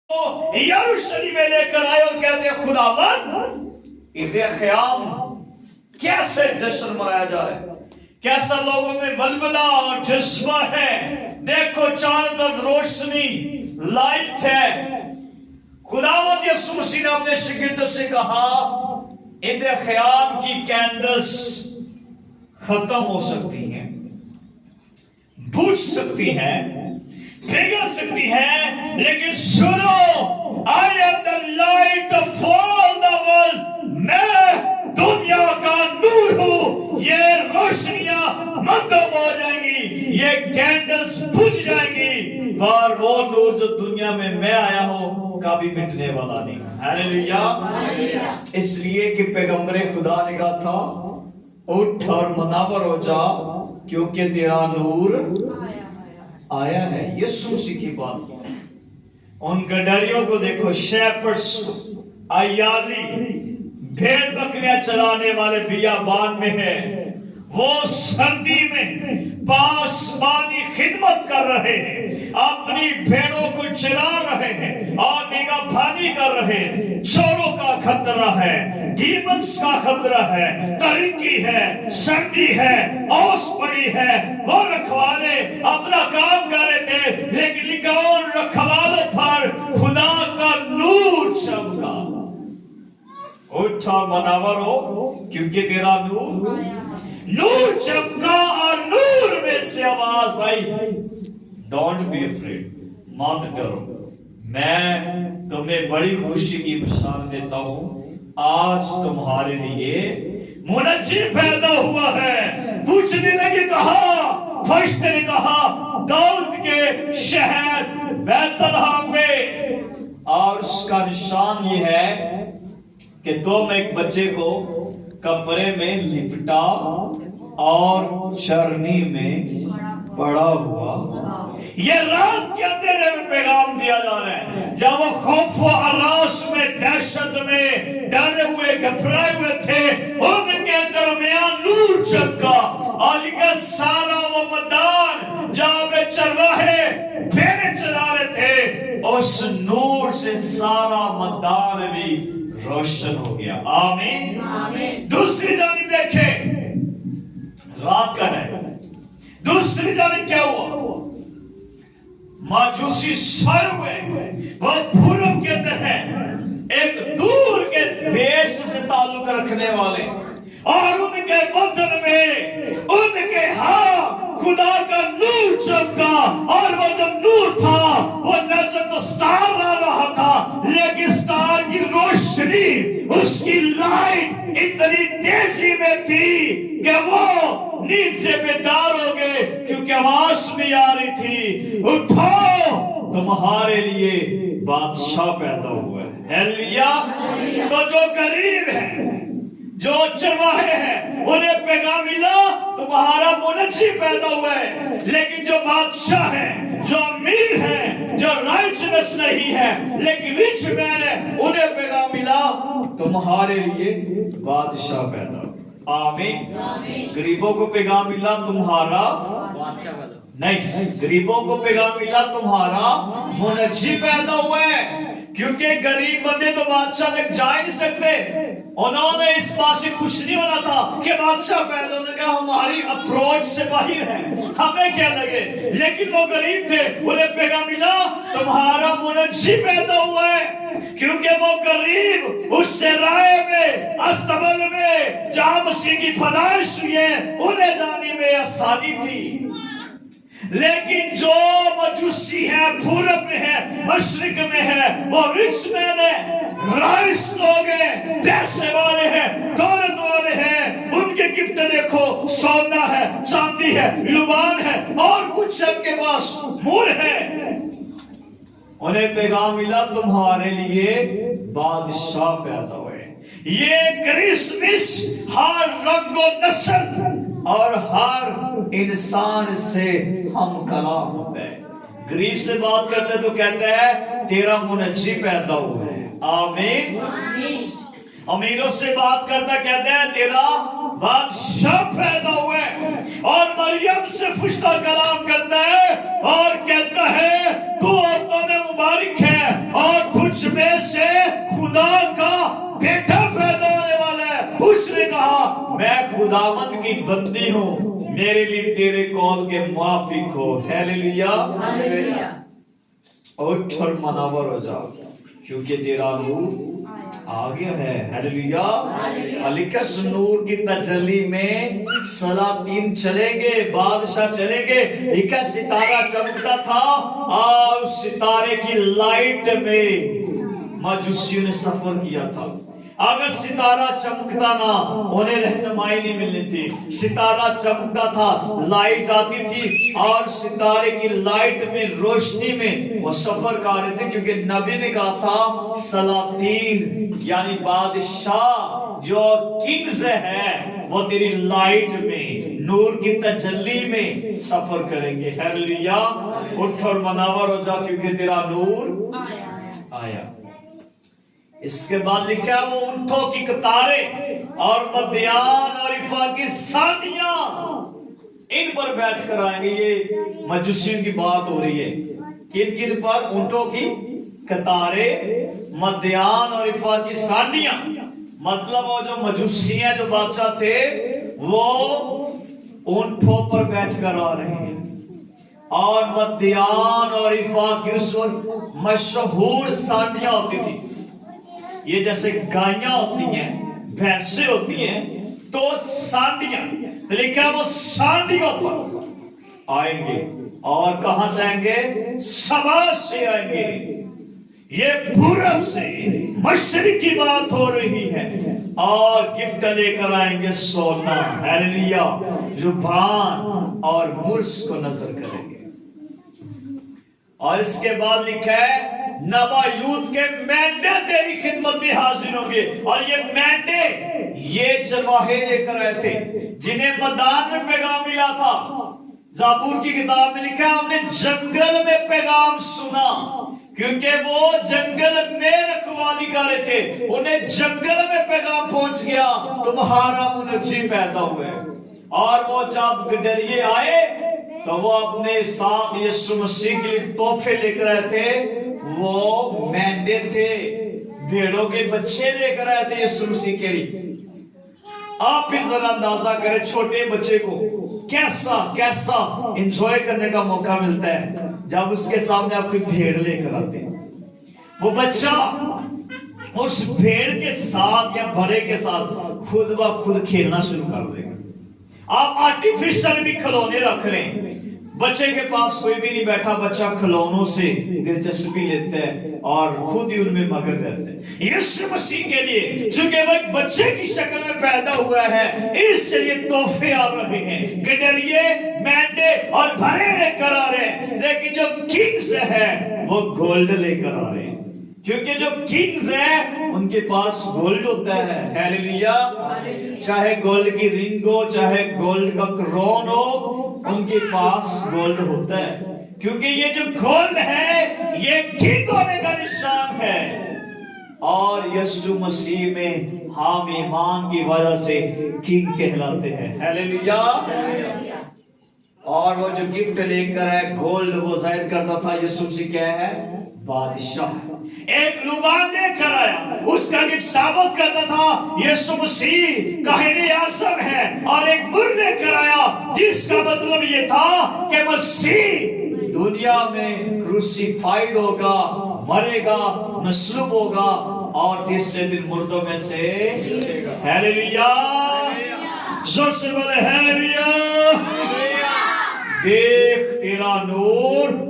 यरूशलेम में लेकर आए और कहते खुदावन ईद क़याम कैसे जश्न मनाया जाए, कैसा लोगों में वलवला और जज्बा है। देखो चारों तरफ रोशनी लाइट है। खुदावंद यीशु मसीह ने अपने शागिर्दों से कहा ईद क़याम की कैंडल्स खत्म हो सकती हैं, बुझ सकती हैं, पिघल सकती है, लेकिन सुनो, I am the light of all the world, मैं दुनिया का नूर हूँ। ये रोशनियां मद्दम हो जाएंगी, ये कैंडल्स बुझ जाएंगी, पर वो नूर जो दुनिया में मैं आया हूँ कभी मिटने वाला नहीं। हालेलुया। इसलिए कि पैगंबर खुदा ने कहा था उठ और मुनव्वर हो जा क्योंकि तेरा नूर आया है। यीशु मसीह की बात। उन गडरियों को देखो, शेपर्ड्स, अयाली, भेड़ बकरियां चलाने वाले बियाबान में है। वो सर्दी में पासबानी खिदमत कर रहे हैं, अपनी भेड़ों को चला रहे हैं और निगाहबानी कर रहे हैं। चोरों का खतरा है, डीमंस का खतरा है, तरीकी है, सर्दी है, ओस पड़ी है। वो रखवाले अपना काम कर रहे थे, लेकिन लिकाओं रखवालों पर खुदा का नूर चमका। उठ और मुनव्वर हो क्योंकि तेरा नूर चमका और नूर में से आवाज आई, डोंट बी अफ्रेड, मत डरो, मैं तुम्हें बड़ी खुशी की बशारत देता हूँ। आज तुम्हारे लिए मुनज्जी पैदा हुआ है। पूछने लगे कहा, फरिश्ते ने कहा दाऊद के शहर बैतलहम में। और उसका निशान ये है कि तुम एक बच्चे को कपड़े में लिपटा और चरनी में पड़ा हुआ। ये रात के अंधेरे में पैगाम दिया जा रहा है। जब वो खौफ व हरास में, दहशत में डरे हुए, घबराए हुए थे, उनके दरमियान नूर चमका और लिखा सारा वो मैदान जहां पे चरवाहे भेड़ें चला रहे थे, उस नूर से सारा मैदान भी रोशन हो गया। आमीन। दूसरी जानिब देखें, रात का है। दूसरी जानिब क्या हुआ? माजूसी सर हुए, वो पूरब के अंदर है, एक दूर के देश से ताल्लुक रखने वाले, और उनके बदन में उनके खुदा का नूर चमका। और वो जब नूर था वो नजर तो स्टार आ रहा था, लेकिन स्टार की रोशनी, उसकी लाइट इतनी तेजी में थी कि वो नींद से बेदार हो गए, क्योंकि आवाज भी आ रही थी, उठो तुम्हारे लिए बादशाह पैदा हुआ है। हालेलुया। तो जो गरीब है, जो चरवाहे हैं, उन्हें पैगाम मिला तुम्हारा मुनज्जी पैदा हुआ है। लेकिन जो बादशाह है, जो अमीर है, जो राइचनेस नहीं है लेकिन रिच मैन है, उन्हें पैगाम मिला तुम्हारे लिए बादशाह पैदा हुआ। आमीन। गरीबों को पैगाम मिला तुम्हारा बादशाह पैदा नहीं, गरीबों को पैगाम मिला तुम्हारा मुनज्जी पैदा हुआ है। क्योंकि गरीब बंदे तो बादशाह तक जा ही नहीं सकते। उन्होंने इस बात से खुश नहीं होना था कि बादशाह पैदा होने का हमारी अप्रोच से बाहर है, हमें क्या लगे। लेकिन वो गरीब थे, उन्हें पैगाम मिला तुम्हारा मुनज्जी पैदा हुआ है। क्योंकि वो गरीब उस राय में, अस्तबल में जहां मसीह की पैदाइश हुई है, उन्हें जाने में आसानी थी। लेकिन जो मजूसी है, पूरब में है, मशरिक में है, वो रिच मैन है, राइस लोग हैं, पैसे वाले हैं, दौलत वाले हैं। उनके गिफ्ट देखो, सोना है, चांदी है, लुबान है, और कुछ उनके पास मूल है। उन्हें पैगाम मिला तुम्हारे लिए बादशाह पैदा हुए। ये क्रिसमस हर रंग व नस्ल और हर इंसान से हम कलाम होते हैं। गरीब से बात करते तो कहते हैं तेरा मुनज्जी पैदा हुआ है। आमीन। अमीरों से बात करता कहते हैं तेरा बादशाह पैदा हुआ है। और मरियम से फुश्ता कलाम करता है और कहता है तू औरतों में मुबारक है और खुदावंद की बंदी हूँ, मेरे लिए तेरे कॉल के मुआफिक हो। हालेलुया। उठ और मनावर हो जाओ, क्योंकि तेरा नूर आ गया है। हालेलुया। अलिकस नूर की तजल्ली में सलातीन चलेंगे, बादशाह चलेंगे। एक सितारा चमकता था और उस सितारे की लाइट में मजूसियों ने सफर किया था। अगर सितारा चमकता ना, उन्हें रहनुमाई नहीं मिलनी थी। सितारा चमकता था, लाइट आती थी और सितारे की लाइट में, रोशनी में वो सफर कर रहे थे, क्योंकि नबी ने कहा था सलातीन यानी बादशाह जो किंग्स है वो तेरी लाइट में, नूर की तजल्ली में सफर करेंगे। हालेलुया। उठ और मनावर हो जा, क्योंकि तेरा नूर आया। इसके बाद लिखा है वो ऊंटों की कतारें और मध्यान और इफा की सांडियां इन पर बैठ कर आएंगे। ये मजूसियों की बात हो रही है। किन किन पर? ऊंटों की कतारें, मध्यान और इफा की सांडियां। मतलब वो जो मजूसियां, जो बादशाह थे, वो ऊंटों पर बैठ कर आ रहे हैं। और मध्यान और इफा की उस वक्त मशहूर सांडियां होती थी। ये जैसे गायें होती हैं, भैंसे होती हैं, तो सांडियां, लिखा वो सांडियों पर आएंगे। और कहां से आएंगे? सभा से आएंगे। ये पूरब से मशरिक की बात हो रही है। और गिफ्ट लेकर आएंगे सोना, हालेलुया, लुभान और मुर्स को नजर करेंगे। और इसके बाद लिखा है नबा यूथ के मेंढे तेरी खिदमत में हाजिर होंगे। और ये मेंढे ये चरवाहे लेकर आए थे जिन्हें मैदान में पैगाम मिला था। ज़बूर की किताब में लिखा है हमने जंगल में पैगाम सुना, क्योंकि वो जंगल में रखवाली कर रहे थे। उन्हें जंगल में पैगाम पहुंच गया, तुम्हारा मुनज्जी पैदा हुआ। और वो जब गडरिये आए तो वो अपने साथ यीशु मसीह के लिए तोहफे लेकर आए थे। वो मेंढे थे, भेड़ों के बच्चे लेकर आए थे यीशु मसीह के लिए। आप भी जरा अंदाजा करें, छोटे बच्चे को कैसा कैसा एंजॉय करने का मौका मिलता है जब उसके सामने आप कोई भेड़ लेकर आते हैं। वो बच्चा उस भेड़ के साथ या बड़े के साथ खुद ब खुद खेलना शुरू कर देगा। आप आर्टिफिशियल भी खिलौने रख लें, बच्चे के पास कोई भी नहीं बैठा, बच्चा खिलौनों से दिलचस्पी लेता है और खुद ही उनमें मगन रहता है। यीशु मसीह के लिए चूंकि वो एक बच्चे की शक्ल में पैदा हुआ है, इसलिए तोहफे आ रहे हैं, गडरिये, मेंढे और भरे लेकर आ रहे हैं। लेकिन जो किंग्स है वो गोल्ड लेकर आ रहे हैं, क्योंकि जो किंग्स है उनके पास गोल्ड होता है। हालेलुया। चाहे गोल्ड की रिंग हो, चाहे गोल्ड का क्रोन हो, उनके पास गोल्ड होता है, क्योंकि ये जो गोल्ड है ये किंग होने का निशान है। और यीशु मसीह में हम ईमान की वजह से किंग कहलाते हैं। हालेलुया। और वो जो गिफ्ट लेकर है गोल्ड, वो जाहिर करता था यीशु मसीह क्या है? बादशाह। एक लुबान लेकर आया, उसका गिफ्ट साबित करता था यीशु मसीह काहिने आज़म है। और एक मुर्र लेकर आया जिसका मतलब ये था कि मसीह दुनिया में क्रूसिफाइड होगा, मरेगा, मसलूब होगा और तीसरे दिन मुर्दों में से हालेलुया। जोर से बोले हालेलुया। देख तेरा नूर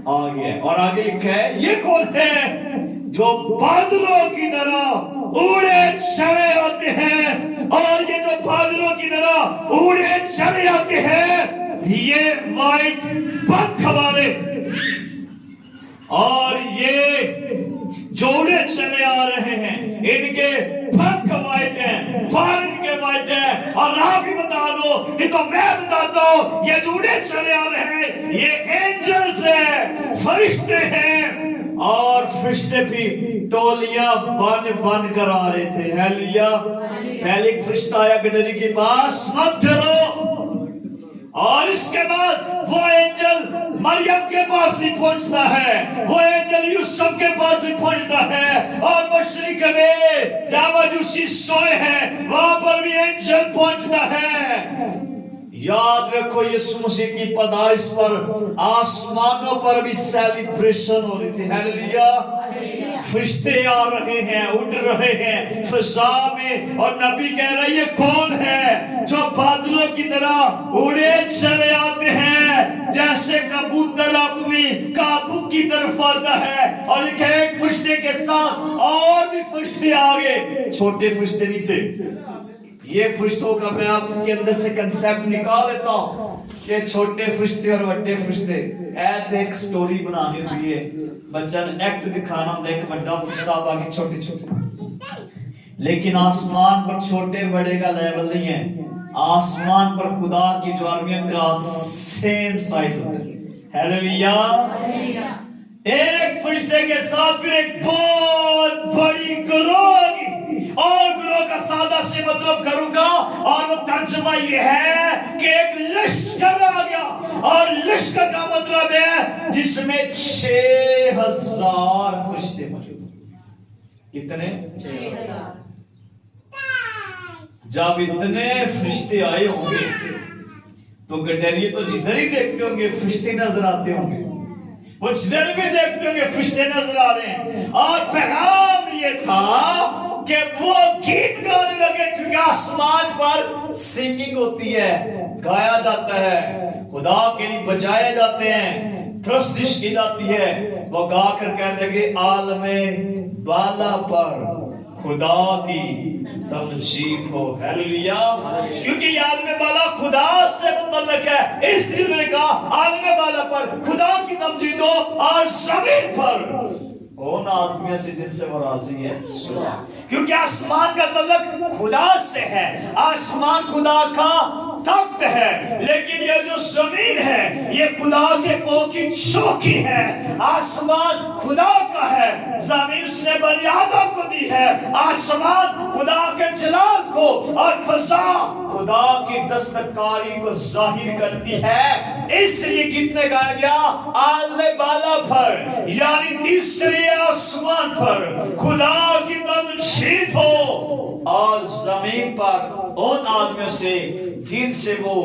आ गया। और आगे लिखा है ये कौन है जो बादलों की तरह उड़े चले आते हैं। और ये जो बादलों की तरह उड़े चले आते हैं, ये वाइट पंख वाले, और ये जो उड़े चले आ रहे हैं इनके पंख वाइट हैं, पर इनके वाइट हैं। और आप भी बता दो, ये तो मैं बताता हूं, ये जो उड़े चले आ रहे हैं ये एंजल्स हैं, फरिश्ते हैं। और फरिश्ते भी टोलियां बन बन कर आ रहे थे। हालेलुया। पहले एक फरिश्ता आया गडरी के पास, मत डरो। और इसके बाद वो एंजल مریم کے پاس بھی پہنچتا ہے، وہ اینجل یوسف کے پاس بھی پہنچتا ہے، اور مشرق میں جہاں مجوسی سوئے ہیں وہاں پر بھی اینجل پہنچتا ہے۔ یاد رکھو یسوع مسیح کی پیدائش پر آسمانوں پر بھی سیلیبریشن ہو رہی تھی۔ ہیلیلویا، فرشتے آ رہے ہیں، اڑ رہے ہیں فضا میں، اور نبی کہہ رہے ہیں یہ کون ہے جو بادلوں کی طرح اڑے چلے آتے ہیں جیسے کبوتر اپنی قابو کی طرف آتا ہے، اور ایک فرشتے کے ساتھ اور بھی فرشتے آگے، چھوٹے فرشتے نہیں تھے۔ یہ فرشتوں کا میں آپ کے اندر سے کنسیپٹ نکال لیتا ہوں کہ چھوٹے فرشتے اور بڑے فرشتے، ایت ایک سٹوری بنانی ہوئی ہے، بچن ایکٹ دکھانا ہوتا ہے، ایک بڑا فرشتہ باقی چھوٹے چھوٹے، لیکن آسمان پر چھوٹے بڑے کا لیول نہیں ہے، آسمان پر خدا کی جو آرمیوں کا سیم سائز ہوتا ہے۔ ہیلیلویا، ایک فرشتے کے ساتھ پھر ایک بہت بڑی گروہ آگی، اور گروہ کا سادہ سے مطلب کروں گا، اور وہ ترجمہ یہ ہے کہ ایک لشکر آ گیا، اور لشکر کا مطلب ہے جس میں 6000 فرشتے موجود ہیں۔ کتنے؟ 6000۔ جب اتنے فرشتے آئے ہوں گے تو گٹیریے تو جدھر ہی دیکھتے ہوں گے فرشتے نظر آتے ہوں گے، وہ جدھر بھی دیکھتے ہوں گے فرشتے نظر آ رہے ہیں، اور پیغام یہ تھا کہ وہ گیت گانے لگے، کیونکہ آسمان پر سنگنگ ہوتی ہے، گایا جاتا ہے، خدا کے لیے بجائے جاتے ہیں، پرستش کی جاتی ہے۔ وہ گا کر کہنے لگے عالم بالا پر خدا کی تمجید ہو۔ ہیلیلویا، کیونکہ یہ عالم بالا خدا سے متعلق ہے، اس لیے میں نے کہا عالم بالا پر خدا کی تمجید ہو، اور زمین پر ان آدمیوں سے جن سے وہ راضی ہے، کیونکہ آسمان کا تعلق خدا سے ہے، آسمان خدا کا تخت ہے، لیکن یہ جو زمین ہے یہ خدا کے پاؤں کی چوکی ہے۔ آسمان خدا کا ہے، زمین اس نے بنی آدم کو دی ہے، آسمان خدا کے جلال کو اور فضا خدا کی دستکاری کو ظاہر کرتی ہے۔ اس لیے گیت میں گایا گیا عالم بالا پر، یعنی تیسرے آسمان پر خدا کی تمجید ہو، اور زمین پر ان آدمیوں سے جن سے وہ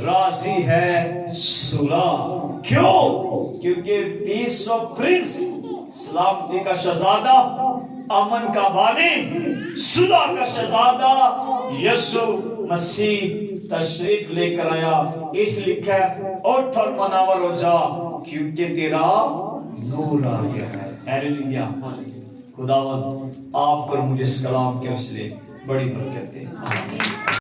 راضی ہے صلح۔ کیوں؟ کیونکہ پیس آف پرنس، سلامتی کا شہزادہ، امن کا بانی، صلح کا شہزادہ یسوع مسیح تشریف لے کر آیا۔ اس لکھا ہے اٹھ اور منور ہو جا کیونکہ تیرا نور آ گیا ہے۔ ہیلیلویا، خداوند آپ کو مجھے اس کلام کے وسیلے بڑی برکت دے۔